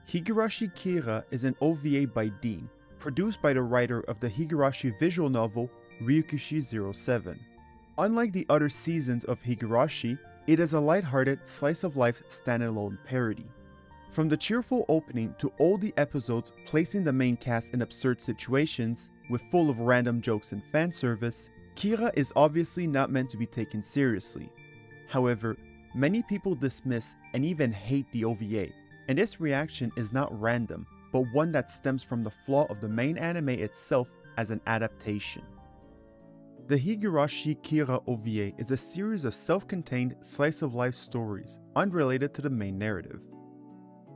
Higurashi Kira is an OVA by Dean, produced by the writer of the Higurashi visual novel Ryukushi 07. Unlike the other seasons of Higurashi, it is a lighthearted, slice-of-life standalone parody. From the cheerful opening to all the episodes placing the main cast in absurd situations, with full of random jokes and fan service, Kira is obviously not meant to be taken seriously. However, many people dismiss and even hate the OVA, and this reaction is not random, but one that stems from the flaw of the main anime itself as an adaptation. The Higurashi Kira OVA is a series of self-contained slice-of-life stories unrelated to the main narrative.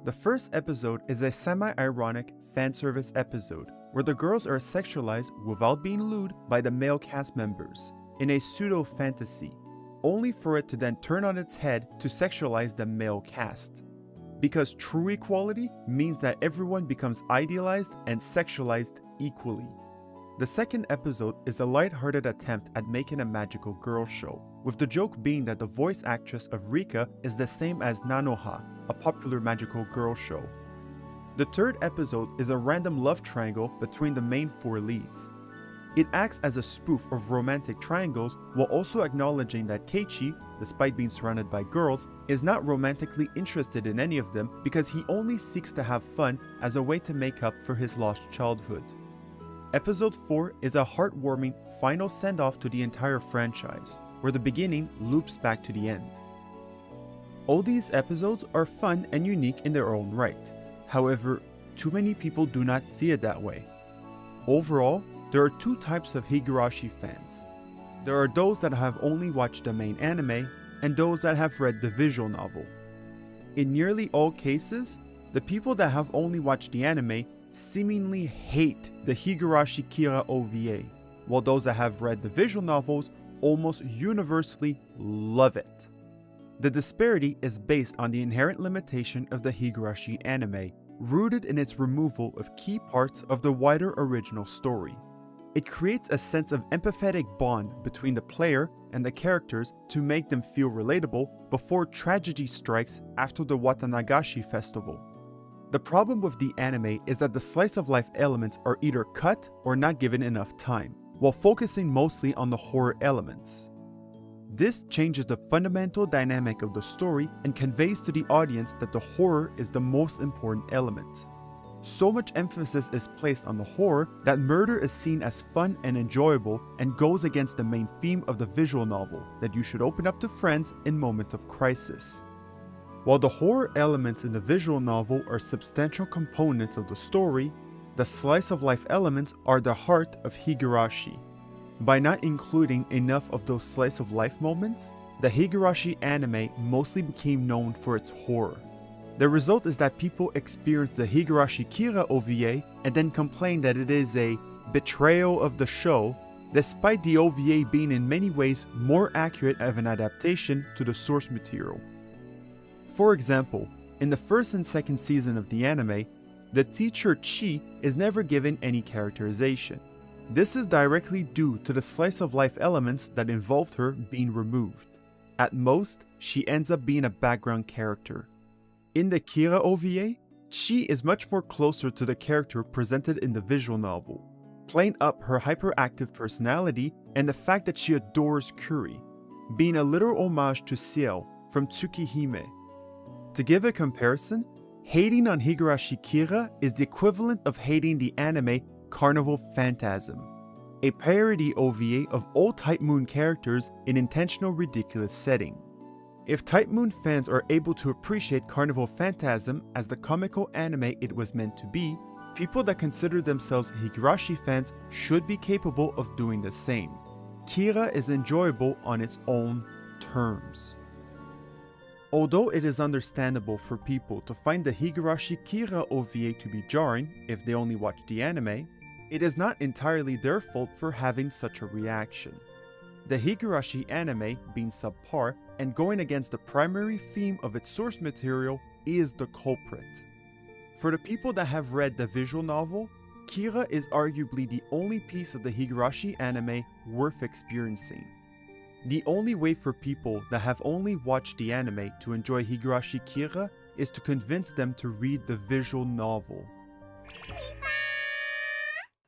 The first episode is a semi-ironic fan-service episode where the girls are sexualized without being lewd by the male cast members, in a pseudo-fantasy, only for it to then turn on its head to sexualize the male cast. Because true equality means that everyone becomes idealized and sexualized equally. The second episode is a light-hearted attempt at making a magical girl show, with the joke being that the voice actress of Rika is the same as Nanoha, a popular magical girl show. The third episode is a random love triangle between the main four leads. It acts as a spoof of romantic triangles while also acknowledging that Keiichi, despite being surrounded by girls, is not romantically interested in any of them because he only seeks to have fun as a way to make up for his lost childhood. Episode 4 is a heartwarming final send-off to the entire franchise, where the beginning loops back to the end. All these episodes are fun and unique in their own right. However, too many people do not see it that way. Overall, there are two types of Higurashi fans. There are those that have only watched the main anime, and those that have read the visual novel. In nearly all cases, the people that have only watched the anime seemingly hate the Higurashi Kira OVA, while those that have read the visual novels almost universally love it. The disparity is based on the inherent limitation of the Higurashi anime, rooted in its removal of key parts of the wider original story. It creates a sense of empathetic bond between the player and the characters to make them feel relatable before tragedy strikes after the Watanagashi festival. The problem with the anime is that the slice-of-life elements are either cut or not given enough time, while focusing mostly on the horror elements. This changes the fundamental dynamic of the story and conveys to the audience that the horror is the most important element. So much emphasis is placed on the horror that murder is seen as fun and enjoyable and goes against the main theme of the visual novel, that you should open up to friends in moments of crisis. While the horror elements in the visual novel are substantial components of the story, the slice-of-life elements are the heart of Higurashi. By not including enough of those slice-of-life moments, the Higurashi anime mostly became known for its horror. The result is that people experience the Higurashi Kira OVA and then complain that it is a betrayal of the show, despite the OVA being in many ways more accurate of an adaptation to the source material. For example, in the first and second season of the anime, the teacher Chi is never given any characterization. This is directly due to the slice-of-life elements that involved her being removed. At most, she ends up being a background character. In the Kira OVA, Chi is much more closer to the character presented in the visual novel, playing up her hyperactive personality and the fact that she adores curry, being a literal homage to Ciel from Tsukihime. To give a comparison, hating on Higurashi Kira is the equivalent of hating the anime Carnival Phantasm, a parody OVA of all Type Moon characters in intentional ridiculous setting. If Type Moon fans are able to appreciate Carnival Phantasm as the comical anime it was meant to be, people that consider themselves Higurashi fans should be capable of doing the same. Kira is enjoyable on its own terms. Although it is understandable for people to find the Higurashi Kira OVA to be jarring if they only watch the anime, it is not entirely their fault for having such a reaction. The Higurashi anime being subpar and going against the primary theme of its source material is the culprit. For the people that have read the visual novel, Kira is arguably the only piece of the Higurashi anime worth experiencing. The only way for people that have only watched the anime to enjoy Higurashi Kira is to convince them to read the visual novel. We